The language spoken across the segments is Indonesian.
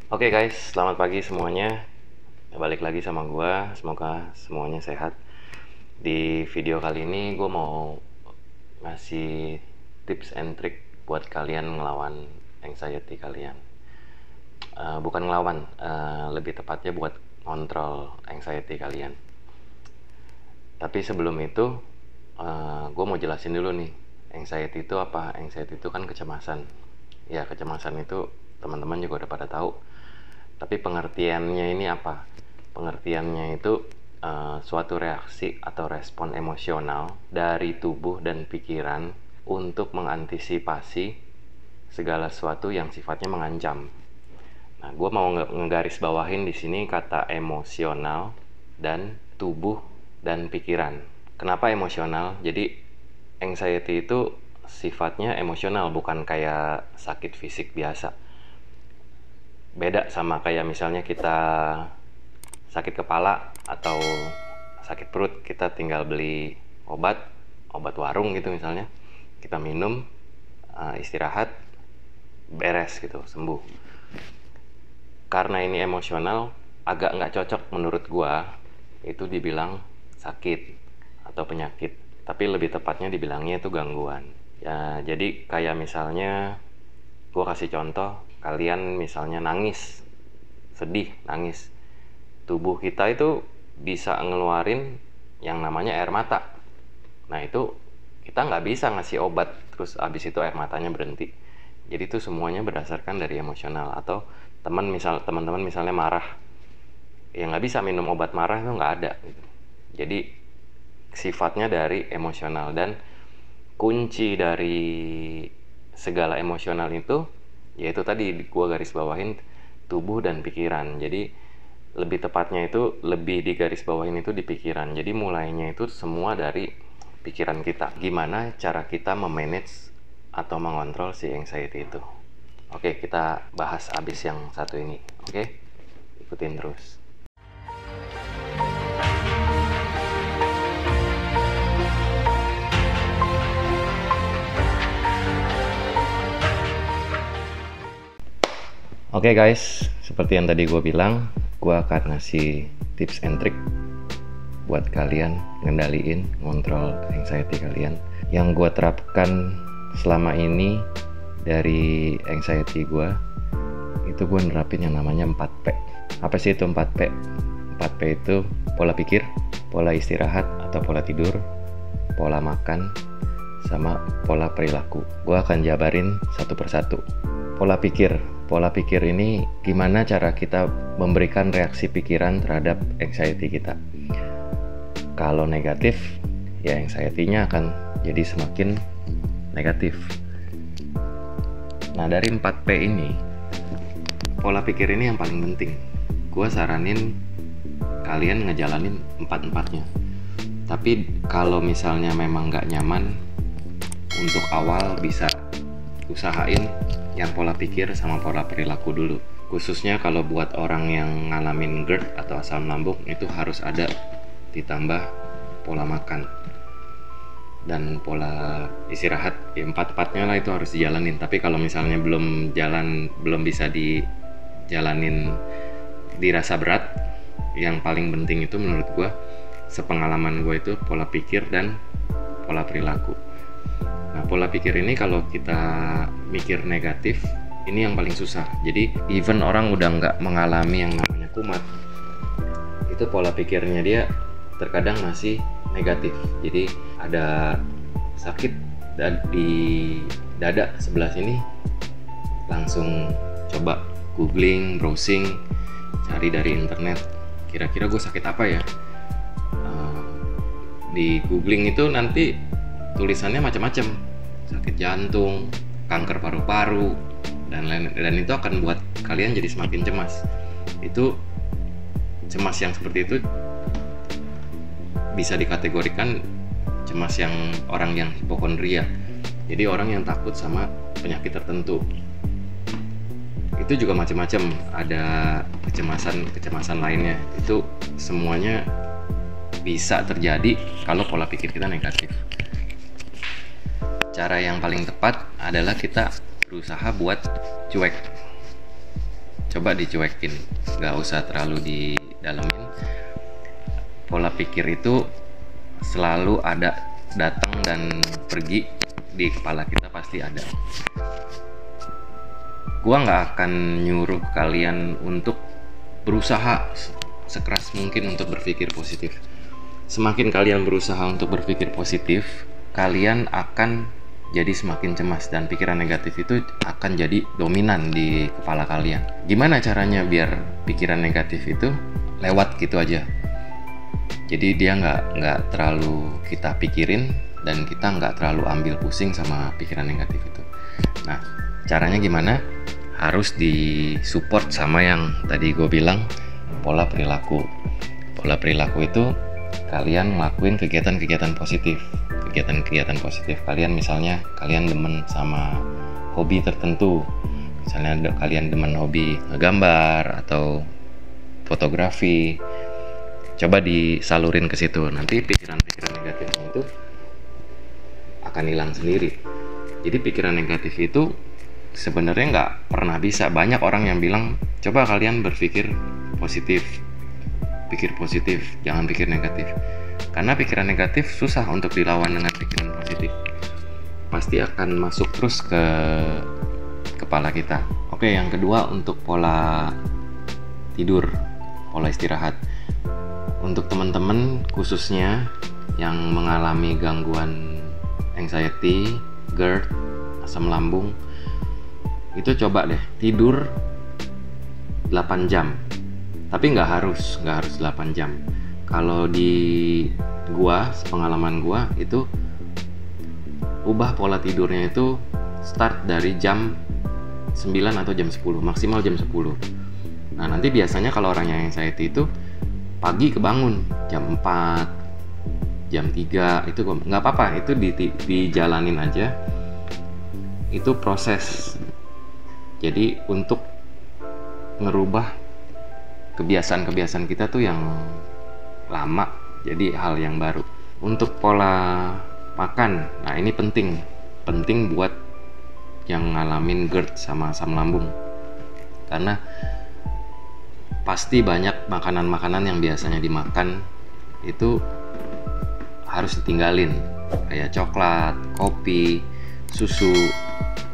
Oke guys, selamat pagi semuanya. Balik lagi sama gua. Semoga semuanya sehat. Di video kali ini gue mau ngasih tips and trick buat kalian ngelawan anxiety kalian. Bukan ngelawan, lebih tepatnya buat kontrol anxiety kalian. Tapi sebelum itu, gue mau jelasin dulu nih, anxiety itu apa? Anxiety itu kan kecemasan. Ya, kecemasan itu teman-teman juga udah pada tahu. Tapi pengertiannya ini apa? Pengertiannya itu suatu reaksi atau respon emosional dari tubuh dan pikiran untuk mengantisipasi segala sesuatu yang sifatnya mengancam. Nah, gue mau ngegaris bawahin di sini kata emosional dan tubuh dan pikiran. Kenapa emosional? Jadi anxiety itu sifatnya emosional, bukan kayak sakit fisik biasa. Beda sama kayak misalnya kita sakit kepala atau sakit perut, kita tinggal beli obat warung gitu misalnya, kita minum, istirahat, beres gitu, sembuh. Karena ini emosional, agak nggak cocok menurut gua itu dibilang sakit atau penyakit, tapi lebih tepatnya dibilangnya itu gangguan. Ya, jadi kayak misalnya gua kasih contoh, kalian misalnya nangis, sedih, nangis, tubuh kita itu bisa ngeluarin yang namanya air mata. Nah, itu kita nggak bisa ngasih obat terus abis itu air matanya berhenti. Jadi itu semuanya berdasarkan dari emosional. Atau teman-teman misalnya marah, ya nggak bisa minum obat marah, itu nggak ada gitu. Jadi sifatnya dari emosional, dan kunci dari segala emosional itu yaitu tadi gua garis bawahin tubuh dan pikiran. Jadi lebih tepatnya itu lebih digaris bawahin itu di pikiran. Jadi mulainya itu semua dari pikiran kita. Gimana cara kita memanage atau mengontrol si anxiety itu. Oke, kita bahas abis yang satu ini. Oke, ikutin terus. Oke guys, seperti yang tadi gue bilang, gue akan ngasih tips and trick buat kalian ngendaliin, ngontrol anxiety kalian. Yang gue terapkan selama ini dari anxiety gue, itu gue nerapin yang namanya 4P. Apa sih itu 4P? 4P itu pola pikir, pola istirahat atau pola tidur, pola makan, sama pola perilaku. Gue akan jabarin satu persatu. Pola pikir ini gimana cara kita memberikan reaksi pikiran terhadap anxiety kita. Kalau negatif, ya anxiety-nya akan jadi semakin negatif. Nah, dari 4P ini, pola pikir ini yang paling penting. Gue saranin kalian ngejalanin 4-4-nya. Tapi kalau misalnya memang nggak nyaman, untuk awal bisa usahain yang pola pikir sama pola perilaku dulu. Khususnya kalau buat orang yang ngalamin GERD atau asam lambung, itu harus ada ditambah pola makan dan pola istirahat. Ya, 4-4-nya lah itu harus dijalanin. Tapi kalau misalnya belum bisa dijalanin, dirasa berat, yang paling penting itu menurut gue, sepengalaman gue, itu pola pikir dan pola perilaku. Nah, pola pikir ini kalau kita mikir negatif, ini yang paling susah. Jadi even orang udah nggak mengalami yang namanya kumat, itu pola pikirnya dia terkadang masih negatif. Jadi ada sakit di dada sebelah sini, langsung coba googling, browsing, cari dari internet, kira-kira gue sakit apa ya. Di googling itu nanti tulisannya macam-macam, sakit jantung, kanker paru-paru, dan itu akan buat kalian jadi semakin cemas. Itu cemas yang seperti itu bisa dikategorikan cemas yang orang yang hipokondria. Jadi orang yang takut sama penyakit tertentu. Itu juga macam-macam, ada kecemasan lainnya. Itu semuanya bisa terjadi kalau pola pikir kita negatif. Cara yang paling tepat adalah kita berusaha buat cuek. coba dicuekin, nggak usah terlalu didalemin. Pola pikir itu selalu ada, datang dan pergi, di kepala kita pasti ada. Gua nggak akan nyuruh kalian untuk berusaha sekeras mungkin untuk berpikir positif. Semakin kalian berusaha untuk berpikir positif, kalian akan jadi semakin cemas dan pikiran negatif itu akan jadi dominan di kepala kalian. Gimana caranya biar pikiran negatif itu lewat gitu aja? Jadi dia nggak terlalu kita pikirin dan kita nggak terlalu ambil pusing sama pikiran negatif itu. Nah, caranya gimana? Harus disupport sama yang tadi gue bilang, pola perilaku. Pola perilaku itu kalian ngelakuin kegiatan-kegiatan positif. Kegiatan-kegiatan positif kalian, misalnya kalian demen sama hobi tertentu. Misalnya kalian demen hobi ngegambar atau fotografi. Coba disalurin ke situ. Nanti pikiran-pikiran negatifnya itu akan hilang sendiri. Jadi pikiran negatif itu sebenarnya nggak pernah bisa. Banyak orang yang bilang, coba kalian berpikir positif, pikir positif, jangan pikir negatif. Karena pikiran negatif susah untuk dilawan dengan pikiran positif. Pasti akan masuk terus ke kepala kita. Oke, yang kedua untuk pola tidur, pola istirahat. Untuk teman-teman khususnya yang mengalami gangguan anxiety, GERD, asam lambung, itu coba deh tidur 8 jam. Tapi nggak harus 8 jam. Kalau di pengalaman gua itu ubah pola tidurnya itu start dari jam 9 atau jam 10, maksimal jam 10. Nah, nanti biasanya kalau orang yang anxiety itu pagi kebangun jam 4, jam 3, itu nggak apa-apa, itu dijalanin aja. Itu proses. Jadi untuk ngerubah kebiasaan-kebiasaan kita tuh yang lama jadi hal yang baru. Untuk pola makan, nah ini penting buat yang ngalamin GERD sama asam lambung, karena pasti banyak makanan-makanan yang biasanya dimakan itu harus ditinggalin, kayak coklat, kopi, susu,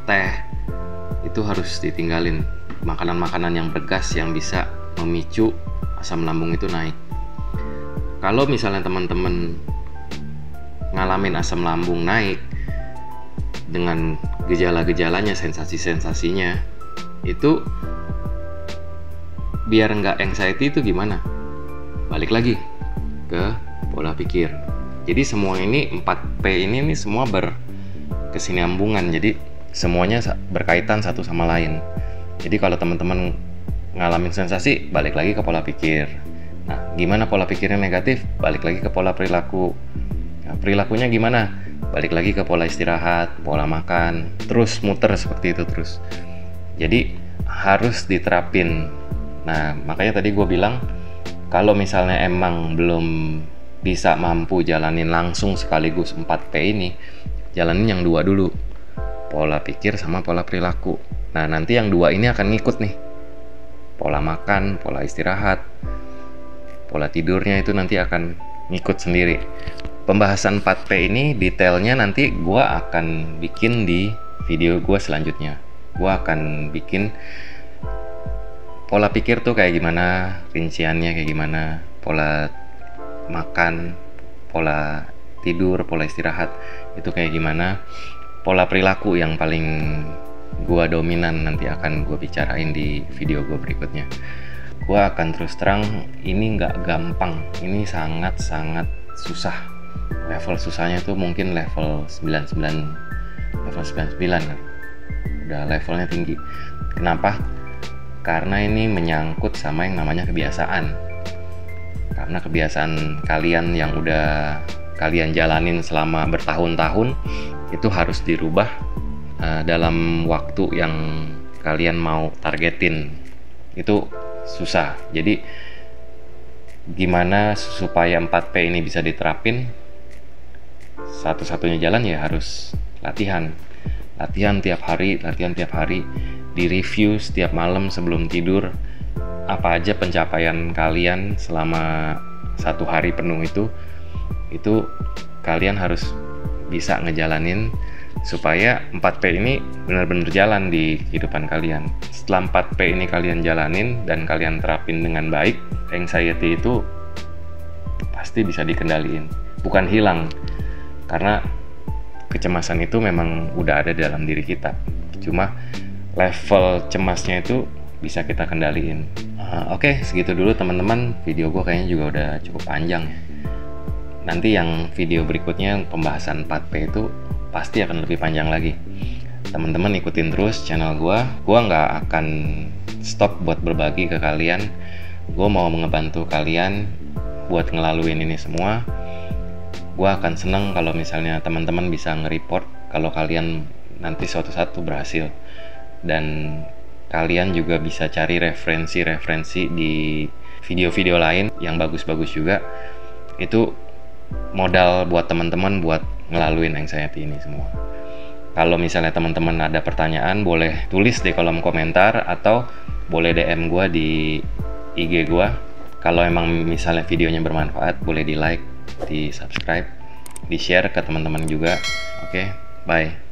teh, itu harus ditinggalin. Makanan-makanan yang bergas yang bisa memicu asam lambung itu naik. Kalau misalnya teman-teman ngalamin asam lambung naik dengan gejala-gejalanya, sensasi-sensasinya, itu biar nggak anxiety itu gimana? Balik lagi ke pola pikir. Jadi semua ini 4P ini semua berkesinambungan. Jadi semuanya berkaitan satu sama lain. Jadi kalau teman-teman ngalamin sensasi, balik lagi ke pola pikir. Nah, gimana pola pikirnya negatif? Balik lagi ke pola perilaku. Nah, perilakunya gimana? Balik lagi ke pola istirahat, pola makan, terus muter seperti itu terus. Jadi harus diterapin. Nah, makanya tadi gue bilang, kalau misalnya emang belum bisa mampu jalanin langsung sekaligus 4P ini, jalanin yang 2 dulu, pola pikir sama pola perilaku. Nah, nanti yang 2 ini akan ngikut nih, pola makan, pola istirahat, pola tidurnya itu nanti akan ngikut sendiri. Pembahasan 4P ini detailnya nanti gue akan bikin di video gue selanjutnya. Gue akan bikin pola pikir tuh kayak gimana, rinciannya kayak gimana, pola makan, pola tidur, pola istirahat itu kayak gimana, pola perilaku yang paling gua dominan nanti akan gue bicarain di video gue berikutnya. Gua akan terus terang, ini nggak gampang, ini sangat-sangat susah. Level susahnya tuh mungkin level 99 kan, udah levelnya tinggi. Kenapa? Karena ini menyangkut sama yang namanya kebiasaan. Karena kebiasaan kalian yang udah kalian jalanin selama bertahun-tahun itu harus dirubah dalam waktu yang kalian mau targetin. Itu susah. Jadi gimana supaya 4P ini bisa diterapin? Satu-satunya jalan ya harus latihan tiap hari. di review setiap malam sebelum tidur apa aja pencapaian kalian selama 1 hari penuh itu kalian harus bisa ngejalanin supaya 4P ini benar-benar jalan di kehidupan kalian. Setelah 4P ini kalian jalanin dan kalian terapin dengan baik, anxiety itu pasti bisa dikendaliin. Bukan hilang, karena kecemasan itu memang udah ada dalam diri kita. Cuma level cemasnya itu bisa kita kendaliin. Oke, segitu dulu teman-teman. Video gue kayaknya juga udah cukup panjang ya. Nanti yang video berikutnya pembahasan 4P itu pasti akan lebih panjang lagi. Teman-teman ikutin terus channel gue nggak akan stop buat berbagi ke kalian. Gue mau ngebantu kalian buat ngelaluin ini semua. Gue akan seneng kalau misalnya teman-teman bisa nge-report kalau kalian nanti suatu saat tuh berhasil, dan kalian juga bisa cari referensi-referensi di video-video lain yang bagus-bagus juga. Itu modal buat teman-teman buat ngelaluin anxiety ini semua. Kalau misalnya teman-teman ada pertanyaan, boleh tulis di kolom komentar atau boleh DM gue di IG gue. Kalau emang misalnya videonya bermanfaat, boleh di like, di subscribe, di share ke teman-teman juga. Oke, bye.